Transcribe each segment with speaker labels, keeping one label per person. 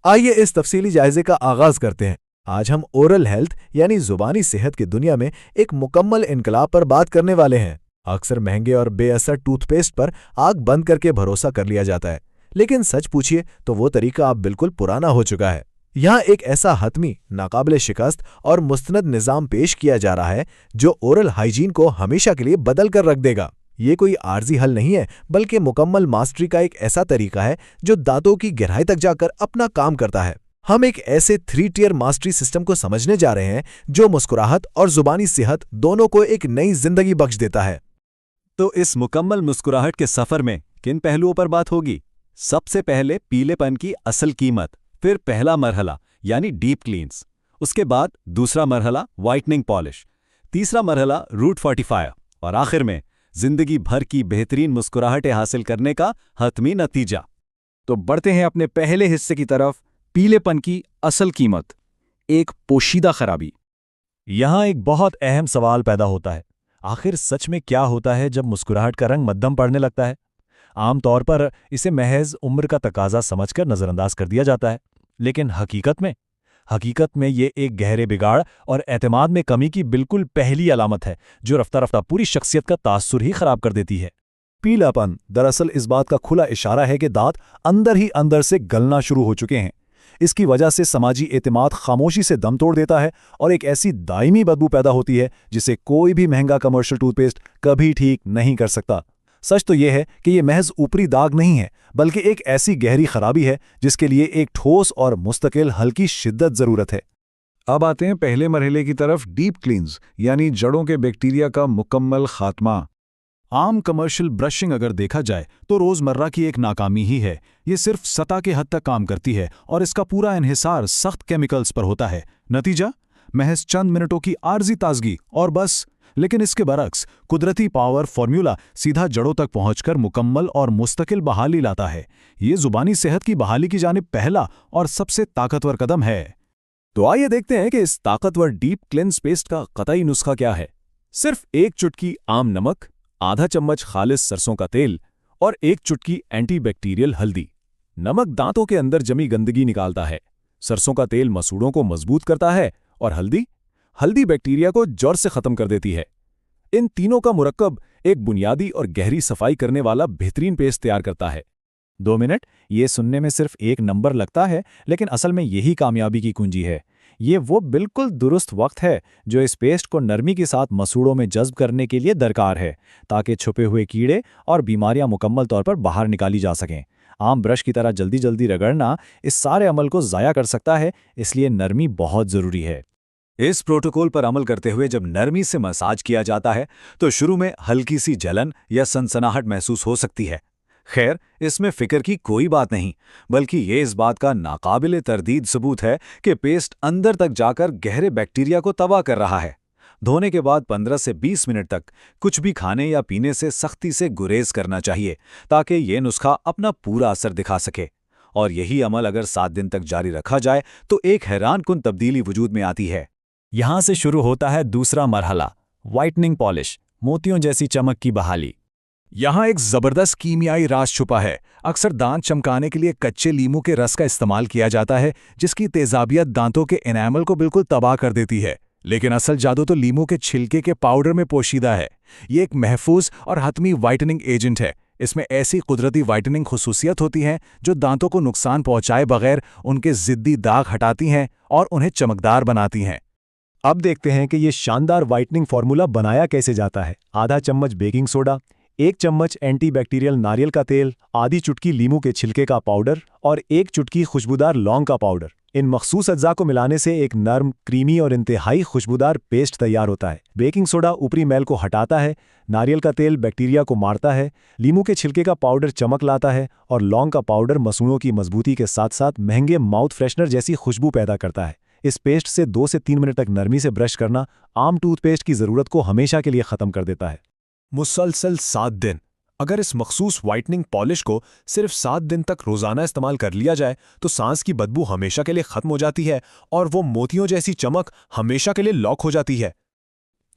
Speaker 1: आइए इस तफसीली जायजे का आगाज करते हैं। आज हम ओरल हेल्थ यानी जुबानी सेहत की दुनिया में एक मुकम्मल इनकलाब पर बात करने वाले हैं। अक्सर महंगे और बेअसर टूथपेस्ट पर आंख बंद करके भरोसा कर लिया जाता है, लेकिन सच पूछिए तो वो तरीका अब बिल्कुल पुराना हो चुका है। यहाँ एक ऐसा हतमी, नाकाबिले शिकस्त और मुस्तनद निज़ाम पेश किया जा रहा है जो ओरल हाइजीन को हमेशा के लिए बदल कर रख देगा। ये कोई आर्जी हल नहीं है, बल्कि मुकम्मल मास्टरी का एक ऐसा तरीका है जो दांतों की गहराई तक जाकर अपना काम करता है। हम एक ऐसे 3 टियर मास्टरी सिस्टम को समझने जा रहे हैं जो मुस्कुराहट और जुबानी सेहत दोनों को एक नई जिंदगी बख्श देता है।
Speaker 2: तो इस मुकम्मल मुस्कुराहट के सफर में किन पहलुओं पर बात होगी? सबसे पहले पीलेपन की असल कीमत, फिर पहला मरहला यानी डीप क्लींस, उसके बाद दूसरा मरहला वाइटनिंग पॉलिश, तीसरा मरहला रूट फोर्टिफायर और आखिर में जिंदगी भर की बेहतरीन मुस्कुराहटें हासिल करने का हतमी नतीजा।
Speaker 3: तो बढ़ते हैं अपने पहले हिस्से की तरफ, पीलेपन की असल कीमत, एक पोशीदा खराबी।
Speaker 4: यहाँ एक अहम अहम सवाल पैदा होता है, आखिर सच में क्या होता है जब मुस्कुराहट का रंग मध्यम पड़ने लगता है? आमतौर पर इसे महज उम्र का तकाजा समझकर नजरअंदाज कर दिया जाता है, लेकिन हकीकत में ये एक गहरे बिगाड़ और एतमाद में कमी की बिल्कुल पहली अलामत है, जो रफ्ता रफ्ता पूरी शख्सियत का तासुर ही खराब कर देती है।
Speaker 1: पीलापन दरअसल इस बात का खुला इशारा है कि दांत अंदर ही अंदर से गलना शुरू हो चुके हैं। इसकी वजह से समाजी एतमाद खामोशी से दम तोड़ देता है और एक ऐसी दायमी बदबू पैदा होती है जिसे कोई भी महंगा कमर्शियल टूथपेस्ट कभी ठीक नहीं कर सकता। सच तो यह है कि यह महज ऊपरी दाग नहीं है, बल्कि एक ऐसी गहरी खराबी है जिसके लिए एक ठोस और मुस्तकिल हल की शिद्दत जरूरत है।
Speaker 3: अब आते हैं पहले मरहले की तरफ, डीप क्लींस यानी जड़ों के बैक्टीरिया का मुकम्मल खात्मा। आम कमर्शियल ब्रशिंग अगर देखा जाए तो रोजमर्रा की एक नाकामी ही है। ये सिर्फ सतह के हद तक काम करती है और इसका पूरा इन्हिसार सख्त केमिकल्स पर होता है। नतीजा महज चंद मिनटों की आर्जी ताजगी और बस। लेकिन इसके बरक्स कुदरती पावर फॉर्मूला सीधा जड़ों तक पहुंचकर मुकम्मल और मुस्तकिल बहाली लाता है। ये जुबानी सेहत की बहाली की जानिब पहला और सबसे ताकतवर कदम है।
Speaker 2: तो आइए देखते हैं कि इस ताकतवर डीप क्लेंस पेस्ट का कतई नुस्खा क्या है। सिर्फ 1 चुटकी आम नमक, आधा चम्मच खालिस सरसों का तेल और 1 चुटकी एंटीबैक्टीरियल हल्दी। नमक दांतों के अंदर जमी गंदगी निकालता है, सरसों का तेल मसूड़ों को मजबूत करता है और हल्दी बैक्टीरिया को जड़ से खत्म कर देती है। इन तीनों का मुरक्कब एक बुनियादी और गहरी सफाई करने वाला बेहतरीन पेस्ट तैयार करता है।
Speaker 4: 2 मिनट, ये सुनने में सिर्फ एक नंबर लगता है, लेकिन असल में यही कामयाबी की कुंजी है। ये वो बिल्कुल दुरुस्त वक्त है जो इस पेस्ट को नरमी के साथ मसूड़ों में जज्ब करने के लिए दरकार है, ताकि छुपे हुए कीड़े और बीमारियां मुकम्मल तौर पर बाहर निकाली जा सकें। आम ब्रश की तरह जल्दी जल्दी रगड़ना इस सारे अमल को ज़ाया कर सकता है, इसलिए नरमी बहुत ज़रूरी है।
Speaker 2: इस प्रोटोकॉल पर अमल करते हुए जब नरमी से मसाज किया जाता है तो शुरू में हल्की सी जलन या सनसनाहट महसूस हो सकती है। खैर, इसमें फिक्र की कोई बात नहीं, बल्कि ये इस बात का नाकाबिले तरदीद सबूत है कि पेस्ट अंदर तक जाकर गहरे बैक्टीरिया को तबाह कर रहा है। धोने के बाद 15 से 20 मिनट तक कुछ भी खाने या पीने से सख्ती से गुरेज करना चाहिए, ताकि ये नुस्खा अपना पूरा असर दिखा सके। और यही अमल अगर 7 दिन तक जारी रखा जाए तो एक हैरानकुन तब्दीली वजूद में आती है।
Speaker 4: यहाँ से शुरू होता है दूसरा मरहला, वाइटनिंग पॉलिश, मोतियों जैसी चमक की बहाली।
Speaker 3: यहाँ एक जबरदस्त कीमियाई राज छुपा है। अक्सर दांत चमकाने के लिए कच्चे लीमू के रस का इस्तेमाल किया जाता है, जिसकी तेजाबियत दांतों के एनामल को बिल्कुल तबाह कर देती है। लेकिन असल जादू तो लीमू के छिलके के पाउडर में पोशीदा है। ये एक महफूज और हतमी वाइटनिंग एजेंट है। इसमें ऐसी कुदरती वाइटनिंग खुसूसियत होती हैं जो दांतों को नुकसान पहुंचाए बगैर उनके जिद्दी दाग हटाती हैं और उन्हें चमकदार बनाती हैं।
Speaker 4: अब देखते हैं कि ये शानदार वाइटनिंग फार्मूला बनाया कैसे जाता है। आधा चम्मच बेकिंग सोडा, 1 चम्मच एंटीबैक्टीरियल नारियल का तेल, आधी चुटकी लीमू के छिलके का पाउडर और 1 चुटकी खुशबूदार लौंग का पाउडर। इन मखसूस अज्जा को मिलाने से एक नर्म, क्रीमी और इंतहाई खुशबूदार पेस्ट तैयार होता है। बेकिंग सोडा ऊपरी मैल को हटाता है, नारियल का तेल बैक्टीरिया को मारता है, लीमू के छिलके का पाउडर चमक लाता है और लौंग का पाउडर मसूड़ों की मजबूती के साथ साथ महंगे माउथ फ्रेशनर जैसी खुशबू पैदा करता है। इस पेस्ट से 2 से 3 मिनट तक नरमी से ब्रश करना आम टूथपेस्ट की ज़रूरत को हमेशा के लिए ख़त्म कर देता है।
Speaker 3: मुसलसल 7 दिन। अगर इस मखसूस वाइटनिंग पॉलिश को सिर्फ 7 दिन तक रोजाना इस्तेमाल कर लिया जाए तो सांस की बदबू हमेशा के लिए खत्म हो जाती है और वो मोतियों जैसी चमक हमेशा के लिए लॉक हो जाती है।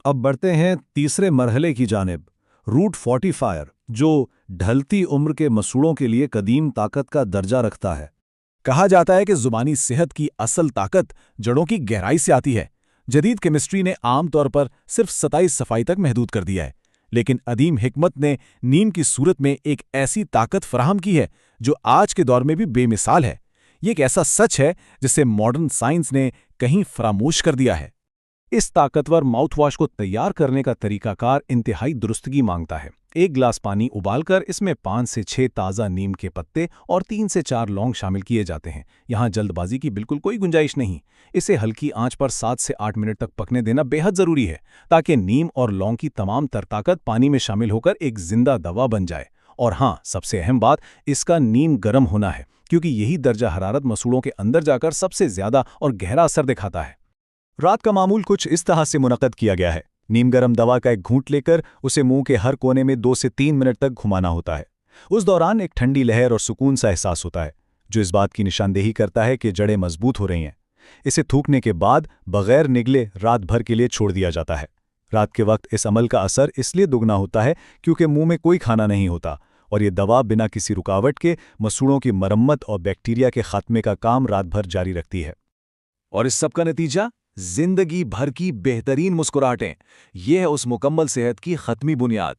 Speaker 5: अब बढ़ते हैं तीसरे मरहले की जानिब, रूट फोर्टिफायर, जो ढलती उम्र के मसूड़ों के लिए कदीम ताकत का दर्जा रखता है।
Speaker 3: कहा जाता है कि जुबानी सेहत की असल ताकत जड़ों की गहराई से आती है। जदीद केमिस्ट्री ने आमतौर पर सिर्फ 27 सफाई तक महदूद कर दिया है, लेकिन अदीम हिकमत ने नीम की सूरत में एक ऐसी ताकत फराहम की है जो आज के दौर में भी बेमिसाल है। ये एक ऐसा सच है जिसे मॉडर्न साइंस ने कहीं फरामोश कर दिया है।
Speaker 4: इस ताकतवर माउथवॉश को तैयार करने का तरीकाकार इंतहाई दुरुस्तगी मांगता है। 1 गिलास पानी उबालकर इसमें 5 से 6 ताज़ा नीम के पत्ते और 3 से 4 लौंग शामिल किए जाते हैं। यहाँ जल्दबाजी की बिल्कुल कोई गुंजाइश नहीं। इसे हल्की आंच पर 7 से 8 मिनट तक पकने देना बेहद ज़रूरी है, ताकि नीम और लौंग की तमाम ताकत पानी में शामिल होकर एक जिंदा दवा बन जाए। और हाँ, सबसे अहम बात, इसका नीम गर्म होना है, क्योंकि यही दर्जा हरारत मसूड़ों के अंदर जाकर सबसे ज़्यादा और गहरा असर दिखाता है।
Speaker 5: रात का मामूल कुछ इस तरह से मुनक्कद किया गया है। नीम गरम दवा का एक घूंट लेकर उसे मुंह के हर कोने में 2 से 3 मिनट तक घुमाना होता है। उस दौरान एक ठंडी लहर और सुकून सा एहसास होता है, जो इस बात की निशानदेही करता है कि जड़ें मजबूत हो रही हैं। इसे थूकने के बाद बगैर निगले रात भर के लिए छोड़ दिया जाता है। रात के वक्त इस अमल का असर इसलिए दुगना होता है क्योंकि मुंह में कोई खाना नहीं होता और ये दवा बिना किसी रुकावट के मसूड़ों की मरम्मत और बैक्टीरिया के खात्मे का काम रात भर जारी रखती है।
Speaker 2: और इस सब का नतीजा जिंदगी भर की बेहतरीन मुस्कुराहटें। यह है उस मुकम्मल सेहत की खत्मी बुनियाद।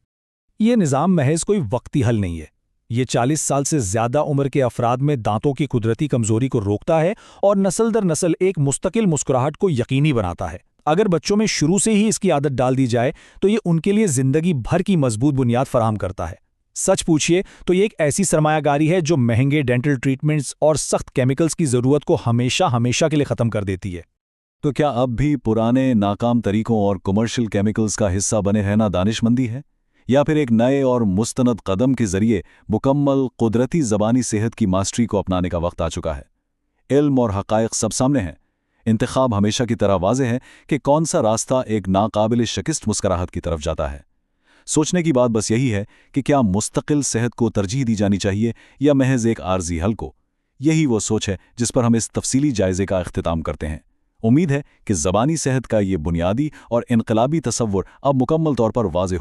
Speaker 5: ये निज़ाम महज कोई वक्ती हल नहीं है। ये 40 साल से ज़्यादा उम्र के अफराद में दांतों की कुदरती कमजोरी को रोकता है और नस्ल दर नस्ल एक मुस्तकिल मुस्कुराहट को यकीनी बनाता है। अगर बच्चों में शुरू से ही इसकी आदत डाल दी जाए तो ये उनके लिए जिंदगी भर की मजबूत बुनियाद फराहम करता है। सच पूछिए तो ये एक ऐसी सरमायागारी है जो महंगे डेंटल ट्रीटमेंट्स और सख्त केमिकल्स की ज़रूरत को हमेशा हमेशा के लिए ख़त्म कर देती है।
Speaker 3: तो क्या अब भी पुराने नाकाम तरीकों और कमर्शियल केमिकल्स का हिस्सा बने रहना दानिशमंदी है, या फिर एक नए और मुस्तनद कदम के जरिए मुकम्मल कुदरती ज़बानी सेहत की मास्टरी को अपनाने का वक्त आ चुका है? इल्म और हक़ाइक़ सब सामने हैं। इंतखाब हमेशा की तरह वाज़ेह है कि कौन सा रास्ता एक नाकाबिल शिकस्त मुस्कुराहट की तरफ जाता है। सोचने की बात बस यही है कि क्या मुस्तकिल सेहत को तरजीह दी जानी चाहिए या महज एक आर्जी हल को। यही वो सोच है जिस पर हम इस तफसीली जायज़े का इख्तिताम करते हैं। उम्मीद है कि ज़बानी सेहत का ये बुनियादी और इनकलाबी तसव्वुर अब मुकम्मल तौर पर वाज़ेह